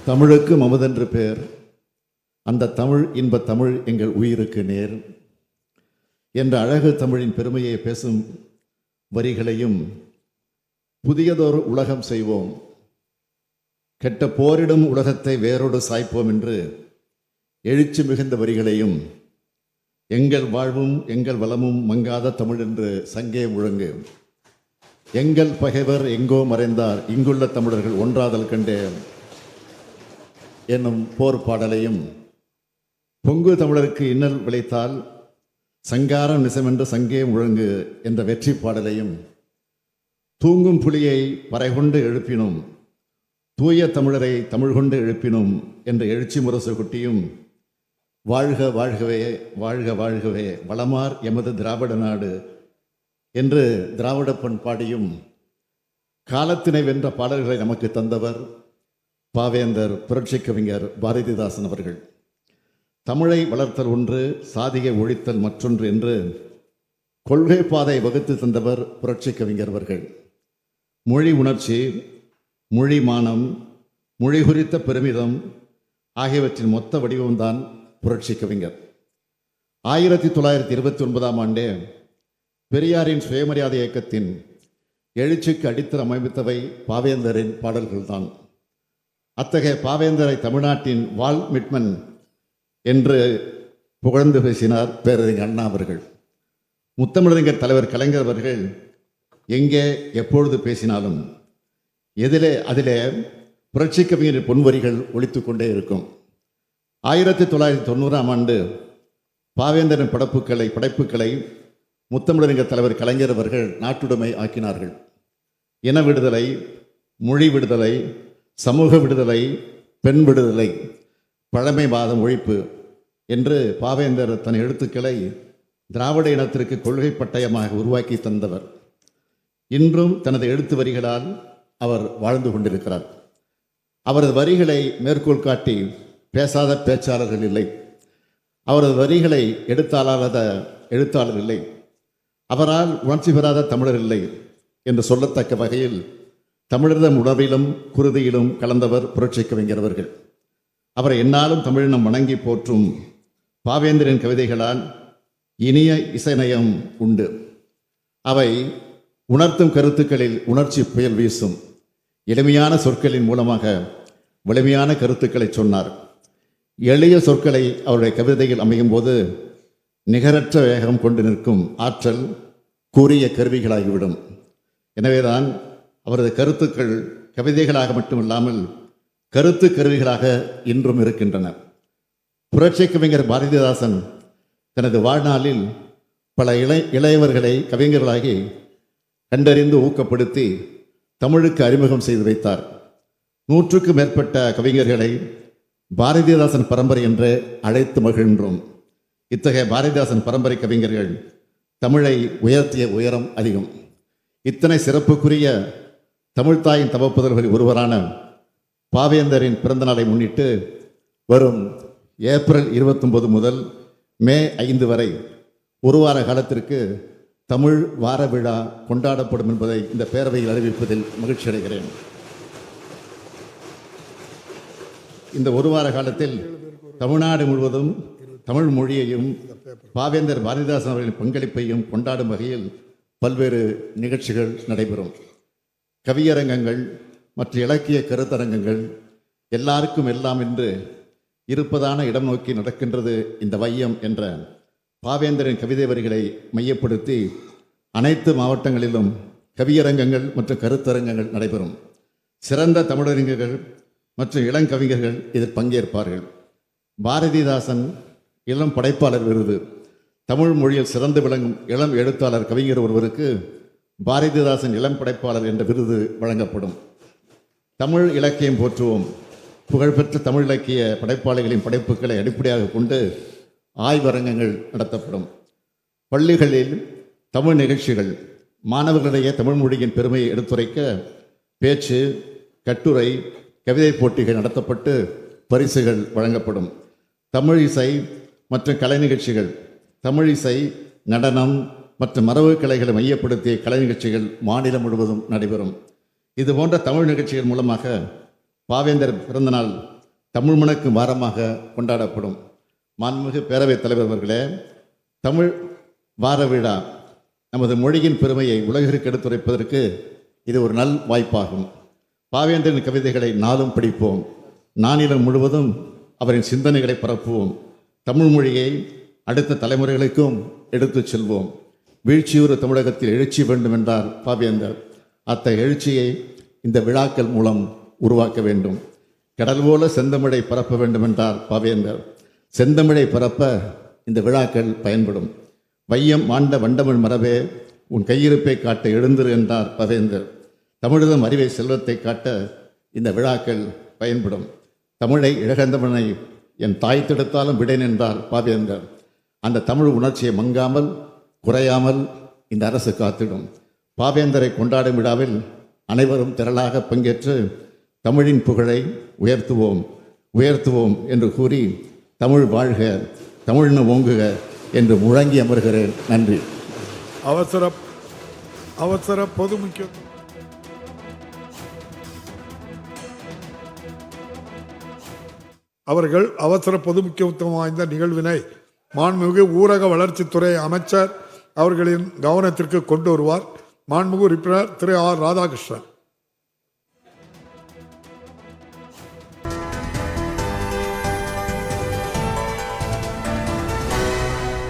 தமிழுக்கு மமதென்று பேர், அந்த தமிழ் இன்ப தமிழ் எங்கள் உயிருக்கு நேர் என்ற அழகு தமிழின் பெருமையை பேசும் வரிகளையும், புதியதொரு உலகம் செய்வோம், கெட்ட போரிடும் உலகத்தை வேரோடு சாய்ப்போம் என்று எழுச்சி மிகுந்த வரிகளையும், எங்கள் வாழ்வும் எங்கள் வளமும் மங்காத தமிழ் என்று சங்கே முழங்கு, எங்கள் பகைவர் எங்கோ மறைந்தார் இங்குள்ள தமிழர்கள் ஒன்றாதல் கண்டே என்னும் போர் பாடலையும், பொங்கு தமிழருக்கு இன்னல் விளைத்தால் சங்காரம் நிசமென்று சங்கே முழங்கு என்ற வெற்றி பாடலையும், தூங்கும் புலியை பறைகொண்டு எழுப்பினும் தூய தமிழரை தமிழ் கொண்டு எழுப்பினும் என்ற எழுச்சி முரசு குட்டியும், வாழ்க வாழ்கவே வாழ்க வாழ்கவே வளமார் எமது திராவிட நாடு என்று திராவிட பண்பாடியும் காலத்தினை வென்ற பாடல்களை நமக்கு தந்தவர் பாவேந்தர் புரட்சி கவிஞர் பாரதிதாசன் அவர்கள். தமிழை வளர்த்தல் ஒன்று, சாதியை ஒழித்தல் மற்றொன்று என்று கொள்கை பாதை வகுத்து தந்தவர் புரட்சி கவிஞர் அவர்கள். மொழி உணர்ச்சி, மொழி மானம், மொழி குறித்த பெருமிதம் ஆகியவற்றின் மொத்த வடிவம்தான் புரட்சி கவிஞர். 1929ஆம் ஆண்டே பெரியாரின் சுயமரியாதை இயக்கத்தின் எழுச்சிக்கு அடித்தளம் அமைத்தவை பாவேந்தரின் பாடல்கள்தான். அத்தகைய பாவேந்தரை தமிழ்நாட்டின் வால் மிட்மன் என்று புகழ்ந்து பேசினார் பேரறிஞர் அண்ணா அவர்கள். முத்தமிழறிஞர் தலைவர் கலைஞர் அவர்கள் எங்கே எப்பொழுது பேசினாலும் அதிலே புரட்சி கவிஞரின் பொன்வரிகள் ஒலித்து கொண்டே இருக்கும். 1990ஆம் ஆண்டு பாவேந்தரின் படைப்புகளை முத்தமிழறிஞர் தலைவர் கலைஞர் அவர்கள் நாட்டுடைமை ஆக்கினார்கள். இன விடுதலை, மொழி விடுதலை, சமூக விடுதலை, பெண் விடுதலை, பழமைவாதம் ஒழிப்பு என்று பாவேந்தர் தன் எழுத்துக்களை திராவிட இனத்திற்கு கொள்கை பட்டயமாக உருவாக்கி தந்தவர். இன்றும் தனது எழுத்து வரிகளால் அவர் வாழ்ந்து கொண்டிருக்கிறார். அவரது வரிகளை மேற்கோள் காட்டி பேசாத பேச்சாளர்கள் இல்லை, அவரது வரிகளை எடுத்தாளாத எழுத்தாளர் இல்லை, அவரால் உணர்ச்சி பெறாத தமிழர் இல்லை என்று சொல்லத்தக்க வகையில் தமிழர்தம் உணர்விலும் குருதியிலும் கலந்தவர் புரட்சி கவிஞர் அவர்கள். அவரை எந்நாளும் தமிழினம் வணங்கி போற்றும் பாவேந்தரின் கவிதைகளால் இனிய இசைநயம் உண்டு. அவை உணர்த்தும் கருத்துக்களில் உணர்ச்சி புயல் வீசும். எளிமையான சொற்களின் மூலமாக வலிமையான கருத்துக்களை சொன்னார். எளிய சொற்களை அவருடைய கவிதையில் அமையும் போது நிகரற்ற வேகம் கொண்டு நிற்கும் ஆற்றல் கூறிய கருவிகளாகிவிடும். எனவேதான் அவரது கருத்துக்கள் கவிதைகளாக மட்டுமில்லாமல் கருத்து கருவிகளாக இன்றும் இருக்கின்றன. புரட்சி கவிஞர் பாரதிதாசன் தனது வாழ்நாளில் பல இளையவர்களை கவிஞர்களாகி கண்டறிந்து ஊக்கப்படுத்தி தமிழுக்கு அறிமுகம் செய்து வைத்தார். 100க்கும் மேற்பட்ட கவிஞர்களை பாரதிதாசன் பரம்பரை என்று அழைத்து மகிழ்கின்றோம். இத்தகைய பாரதிதாசன் பரம்பரை கவிஞர்கள் தமிழை உயர்த்திய உயரம் அதிகம். இத்தனை சிறப்புக்குரிய தமிழ்தாயின் தவப்புதல்களில் ஒருவரான பாவேந்தரின் பிறந்த நாளை முன்னிட்டு வரும் ஏப்ரல் 29 முதல் மே 5 வரை ஒரு வார காலத்திற்கு தமிழ் வார விழா கொண்டாடப்படும் என்பதை இந்த பேரவையில் அறிவிப்பதில் மகிழ்ச்சி அடைகிறேன். இந்த ஒரு வார காலத்தில் தமிழ்நாடு முழுவதும் தமிழ் மொழியையும் பாவேந்தர் பாரதிதாசன் அவர்களின் பங்களிப்பையும் கொண்டாடும் வகையில் பல்வேறு நிகழ்ச்சிகள் நடைபெறும். கவியரங்கங்கள் மற்ற இலக்கிய கருத்தரங்கங்கள் எல்லாருக்கும் எல்லாம் என்று இருப்பதான இடம் நோக்கி நடக்கின்றது இந்த வையம் என்ற பாவேந்தரின் கவிதை வரிகளை மையப்படுத்தி அனைத்து மாவட்டங்களிலும் கவியரங்கங்கள் மற்றும் கருத்தரங்கங்கள் நடைபெறும். சிறந்த தமிழறிஞர்கள் மற்றும் இளங்கவிஞர்கள் இதில் பங்கேற்பார்கள். பாரதிதாசன் இளம் படைப்பாளர் விருது, தமிழ் மொழியில் சிறந்து விளங்கும் இளம் எழுத்தாளர் கவிஞர் ஒருவருக்கு பாரதிதாசன் இளம் படைப்பாளர் என்ற விருது வழங்கப்படும். தமிழ் இலக்கியம் போற்றுவோம் புகழ்பெற்ற தமிழ் இலக்கிய படைப்பாளிகளின் படைப்புகளை அடிப்படையாக கொண்டு ஆய்வரங்கங்கள் நடத்தப்படும். பள்ளிகளில் தமிழ் நிகழ்ச்சிகள், மாணவர்களிடையே தமிழ் மொழியின் பெருமையை எடுத்துரைக்க பேச்சு, கட்டுரை, கவிதை போட்டிகள் நடத்தப்பட்டு பரிசுகள் வழங்கப்படும். தமிழ் இசை மற்றும் கலை நிகழ்ச்சிகள், தமிழ் இசை, நடனம் மற்றும் மரபு கலைகளை மையப்படுத்திய கலை நிகழ்ச்சிகள் மாநிலம் முழுவதும் நடைபெறும். இது போன்ற தமிழ் நிகழ்ச்சிகள் மூலமாக பாவேந்தர் பிறந்தநாள் தமிழ் மணக்கும் வாரமாக கொண்டாடப்படும். மாண்புமிகு பேரவைத் தலைவர் அவர்களே, தமிழ் வார விழா நமது மொழியின் பெருமையை உலகிற்கு எடுத்துரைப்பதற்கு இது ஒரு நல் வாய்ப்பாகும். பாவேந்தரின் கவிதைகளை நாளும் படிப்போம். நானிலம் முழுவதும் அவரின் சிந்தனைகளை பரப்புவோம். தமிழ் மொழியை அடுத்த தலைமுறைகளுக்கும் எடுத்துச் செல்வோம். வீழ்ச்சியுறு தமிழகத்தில் எழுச்சி வேண்டும் என்றார் பாவேந்தர். அத்தகைய எழுச்சியை இந்த விழாக்கள் மூலம் உருவாக்க வேண்டும். கடல் போல செந்தமிழை பரப்ப வேண்டும் என்றார் பாவேந்தர். செந்தமிழை பரப்ப இந்த விழாக்கள் பயன்படும். வையம் ஆண்ட வண்டமிழ் மரபே, உன் கையிருப்பை காட்ட எழுந்திரு என்றார் பாவேந்தர். தமிழகம் அறிவை செல்வத்தை காட்ட இந்த விழாக்கள் பயன்படும். தமிழை இழகந்தவனை என் தாய் தடுத்தாலும் விடேன் என்றார் பாவேந்தர். அந்த தமிழ் உணர்ச்சியை மங்காமல் குறையாமல் இந்த அரசு காத்திடும். பாவேந்தரை கொண்டாடும் விழாவில் அனைவரும் திரளாக பங்கேற்று தமிழின் புகழை உயர்த்துவோம் என்று கூறி, தமிழ் வாழ்க, தமிழ்னு ஓங்குக என்று முழங்கி அமர்கிறேன். நன்றி. அவசர பொது முக்கிய அவர்கள் அவசர பொது முக்கியத்துவம் வாய்ந்த நிகழ்வினை மாண்புமிகு ஊரக வளர்ச்சித்துறை அமைச்சர் அவர்களின் கவனத்திற்கு கொண்டு வருவார். மாண்புமிகு உறுப்பினர் திரு ஆர் ராதாகிருஷ்ணன்.